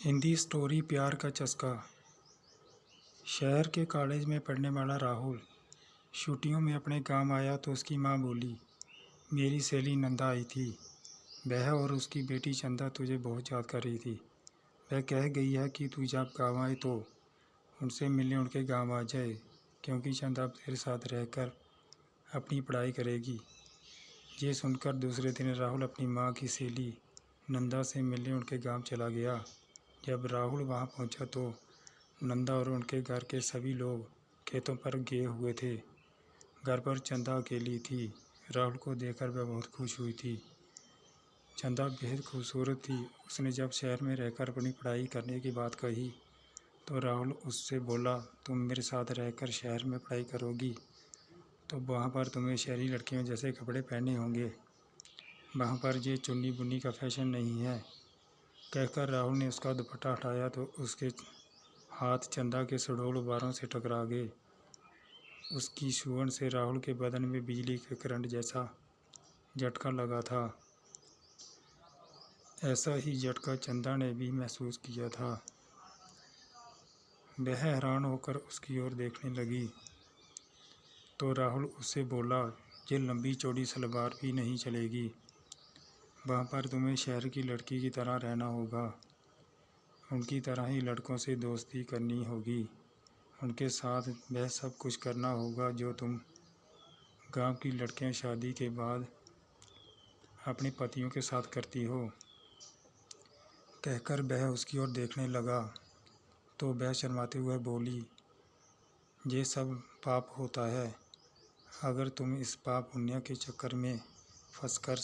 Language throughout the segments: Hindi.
हिंदी स्टोरी प्यार का चस्का। शहर के कॉलेज में पढ़ने वाला राहुल छुट्टियों में अपने गांव आया तो उसकी माँ बोली, मेरी सहेली नंदा आई थी। वह और उसकी बेटी चंदा तुझे बहुत याद कर रही थी। वह कह गई है कि तू जब गाँव आए तो उनसे मिलने उनके गांव आ जाए, क्योंकि चंदा अब तेरे साथ रहकर अपनी पढ़ाई करेगी। ये सुनकर दूसरे दिन राहुल अपनी माँ की सहेली नंदा से मिलने उनके गांव चला गया। जब राहुल वहां पहुंचा तो नंदा और उनके घर के सभी लोग खेतों पर गए हुए थे। घर पर चंदा अकेली थी। राहुल को देखकर वह बहुत खुश हुई थी। चंदा बेहद खूबसूरत थी। उसने जब शहर में रहकर अपनी पढ़ाई करने की बात कही तो राहुल उससे बोला, तुम मेरे साथ रहकर शहर में पढ़ाई करोगी तो वहाँ पर तुम्हें शहरी लड़कियों जैसे कपड़े पहनने होंगे। वहाँ पर ये चुन्नी बुन्नी का फैशन नहीं है। कहकर राहुल ने उसका दुपट्टा हटाया तो उसके हाथ चंदा के सुडौल बारों से टकरा गए। उसकी छुअन से राहुल के बदन में बिजली के करंट जैसा झटका लगा था। ऐसा ही झटका चंदा ने भी महसूस किया था। वह हैरान होकर उसकी ओर देखने लगी तो राहुल उससे बोला, ये लंबी चौड़ी सलवार भी नहीं चलेगी। वहाँ पर तुम्हें शहर की लड़की की तरह रहना होगा। उनकी तरह ही लड़कों से दोस्ती करनी होगी। उनके साथ वह सब कुछ करना होगा जो तुम गांव की लड़कियां शादी के बाद अपने पतियों के साथ करती हो। कहकर वह उसकी ओर देखने लगा तो वह शर्माते हुए बोली, ये सब पाप होता है। अगर तुम इस पाप पुण्य के चक्कर में फंसकर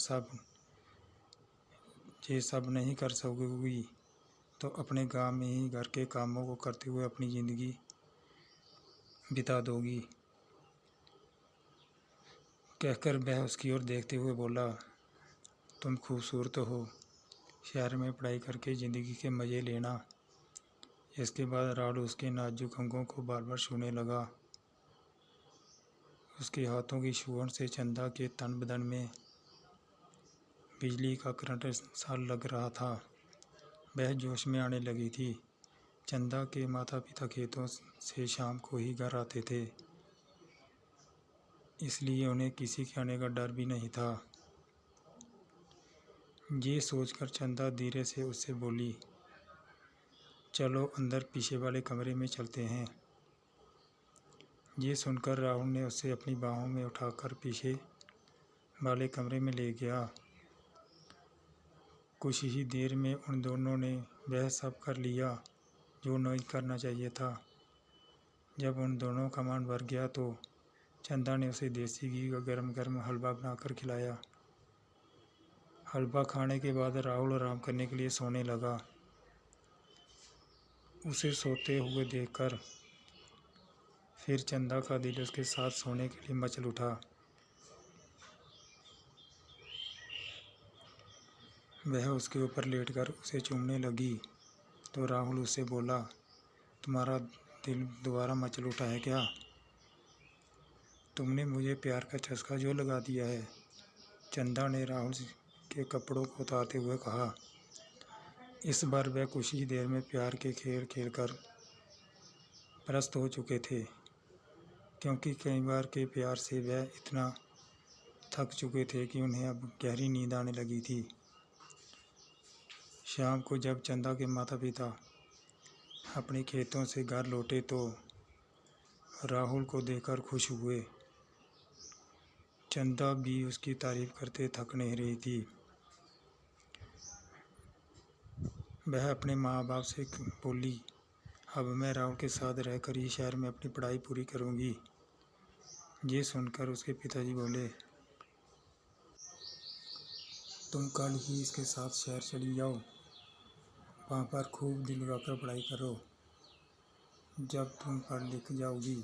ये सब नहीं कर सकोगी तो अपने गांव में ही घर के कामों को करते हुए अपनी ज़िंदगी बिता दोगी। कहकर वह उसकी ओर देखते हुए बोला, तुम खूबसूरत हो, शहर में पढ़ाई करके ज़िंदगी के मज़े लेना। इसके बाद राहुल उसके नाजुक अंगों को बार बार छूने लगा। उसके हाथों की छुअन से चंदा के तन बदन में बिजली का करंट सा लग रहा था। वह जोश में आने लगी थी। चंदा के माता पिता खेतों से शाम को ही घर आते थे, इसलिए उन्हें किसी के आने का डर भी नहीं था। ये सोचकर चंदा धीरे से उससे बोली, चलो अंदर पीछे वाले कमरे में चलते हैं। ये सुनकर राहुल ने उसे अपनी बाहों में उठाकर पीछे वाले कमरे में ले गया। कुछ ही देर में उन दोनों ने वह सब कर लिया जो नहीं करना चाहिए था। जब उन दोनों का मन भर गया तो चंदा ने उसे देसी घी का गरम गरम हलवा बनाकर खिलाया। हलवा खाने के बाद राहुल आराम करने के लिए सोने लगा। उसे सोते हुए देखकर फिर चंदा का दिल उसके साथ सोने के लिए मचल उठा। वह उसके ऊपर लेटकर उसे चूमने लगी तो राहुल उससे बोला, तुम्हारा दिल दोबारा मचल उठा है क्या? तुमने मुझे प्यार का चस्का जो लगा दिया है। चंदा ने राहुल के कपड़ों को उतारते हुए कहा। इस बार वह कुछ ही देर में प्यार के खेल खेलकर पस्त हो चुके थे, क्योंकि कई बार के प्यार से वह इतना थक चुके थे कि उन्हें अब गहरी नींद आने लगी थी। शाम को जब चंदा के माता पिता अपने खेतों से घर लौटे तो राहुल को देखकर खुश हुए। चंदा भी उसकी तारीफ करते थक नहीं रही थी। वह अपने माँ बाप से बोली, अब मैं राहुल के साथ रहकर ही शहर में अपनी पढ़ाई पूरी करूँगी। ये सुनकर उसके पिताजी बोले, तुम कल ही इसके साथ शहर चली जाओ, वहाँ पर खूब दिल लगाकर पढ़ाई करो। जब तुम पढ़ लिख जाओगी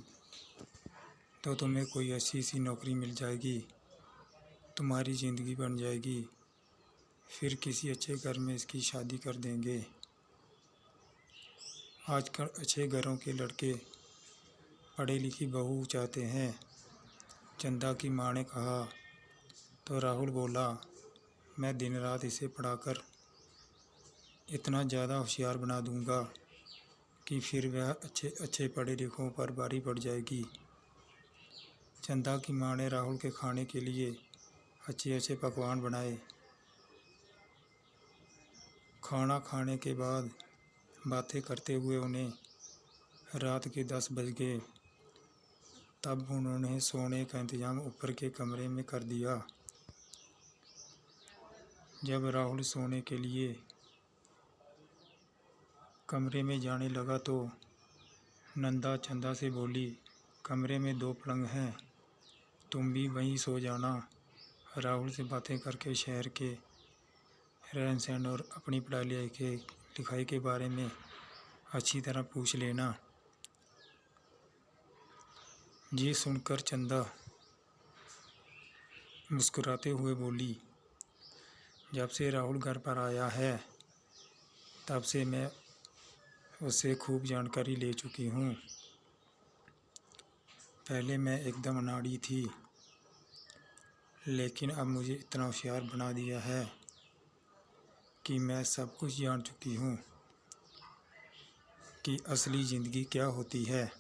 तो तुम्हें कोई अच्छी सी नौकरी मिल जाएगी, तुम्हारी ज़िंदगी बन जाएगी। फिर किसी अच्छे घर में इसकी शादी कर देंगे। आजकल अच्छे घरों के लड़के पढ़ी लिखी बहू चाहते हैं। चंदा की माँ ने कहा तो राहुल बोला, मैं दिन रात इसे पढ़ाकर इतना ज़्यादा होशियार बना दूंगा कि फिर वह अच्छे अच्छे पढ़े लिखों पर भारी पड़ जाएगी। चंदा की माँ ने राहुल के खाने के लिए अच्छे अच्छे पकवान बनाए। खाना खाने के बाद बातें करते हुए उन्हें रात के 10 बज गए। तब उन्होंने सोने का इंतज़ाम ऊपर के कमरे में कर दिया। जब राहुल सोने के लिए कमरे में जाने लगा तो नंदा चंदा से बोली, कमरे में 2 पलंग हैं, तुम भी वहीं सो जाना। राहुल से बातें करके शहर के रहन सहन और अपनी पढ़ाई लिखाई के बारे में अच्छी तरह पूछ लेना। ये सुनकर चंदा मुस्कुराते हुए बोली, जब से राहुल घर पर आया है तब से मैं उससे खूब जानकारी ले चुकी हूँ। पहले मैं एकदम अनाड़ी थी, लेकिन अब मुझे इतना होशियार बना दिया है कि मैं सब कुछ जान चुकी हूँ कि असली ज़िंदगी क्या होती है।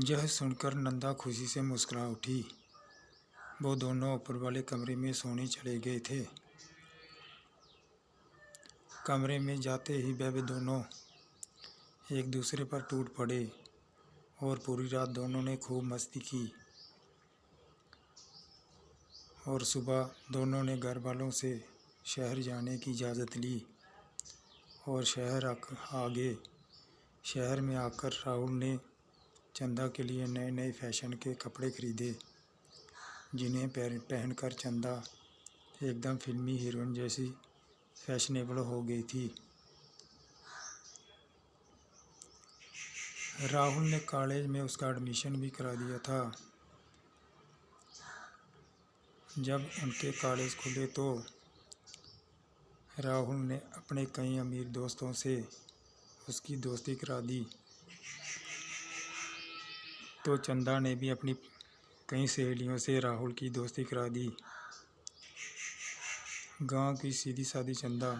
यह सुनकर नंदा खुशी से मुस्कुरा उठी। वो दोनों ऊपर वाले कमरे में सोने चले गए थे। कमरे में जाते ही वह दोनों एक दूसरे पर टूट पड़े और पूरी रात दोनों ने खूब मस्ती की। और सुबह दोनों ने घर वालों से शहर जाने की इजाज़त ली और शहर आ गए। शहर में आकर राहुल ने चंदा के लिए नए नए फैशन के कपड़े खरीदे, जिन्हें पहनकर चंदा एकदम फिल्मी हीरोइन जैसी फैशनेबल हो गई थी। राहुल ने कॉलेज में उसका एडमिशन भी करा दिया था। जब उनके कॉलेज खुले तो राहुल ने अपने कई अमीर दोस्तों से उसकी दोस्ती करा दी। तो चंदा ने भी अपनी कई सहेलियों से राहुल की दोस्ती करा दी। गांव की सीधी सादी चंदा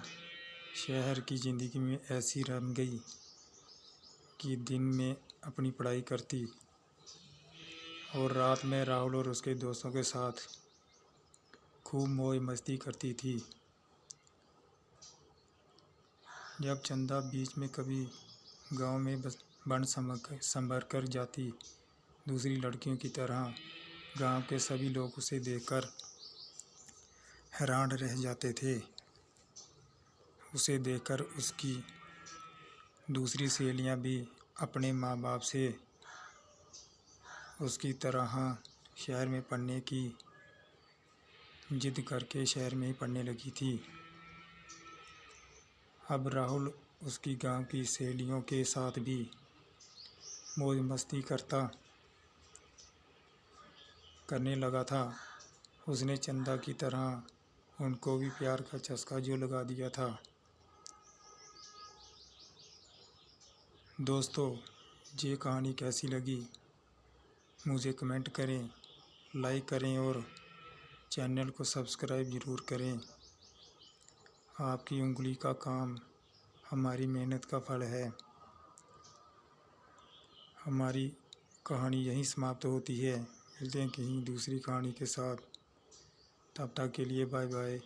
शहर की ज़िंदगी में ऐसी रम गई कि दिन में अपनी पढ़ाई करती और रात में राहुल और उसके दोस्तों के साथ खूब मौज मस्ती करती थी। जब चंदा बीच में कभी गांव में बन संभर कर जाती दूसरी लड़कियों की तरह, गांव के सभी लोग उसे देखकर हैरान रह जाते थे। उसे देखकर उसकी दूसरी सहेलियां भी अपने माँ बाप से उसकी तरह शहर में पढ़ने की जिद करके शहर में ही पढ़ने लगी थी। अब राहुल उसकी गांव की सहेलियों के साथ भी मौज मस्ती करने लगा था। उसने चंदा की तरह उनको भी प्यार का चस्का जो लगा दिया था। दोस्तों, ये कहानी कैसी लगी मुझे कमेंट करें, लाइक करें और चैनल को सब्सक्राइब ज़रूर करें। आपकी उंगली का काम हमारी मेहनत का फल है। हमारी कहानी यहीं समाप्त होती है। मिलते हैं कहीं दूसरी कहानी के साथ। तब तक के लिए बाय बाय।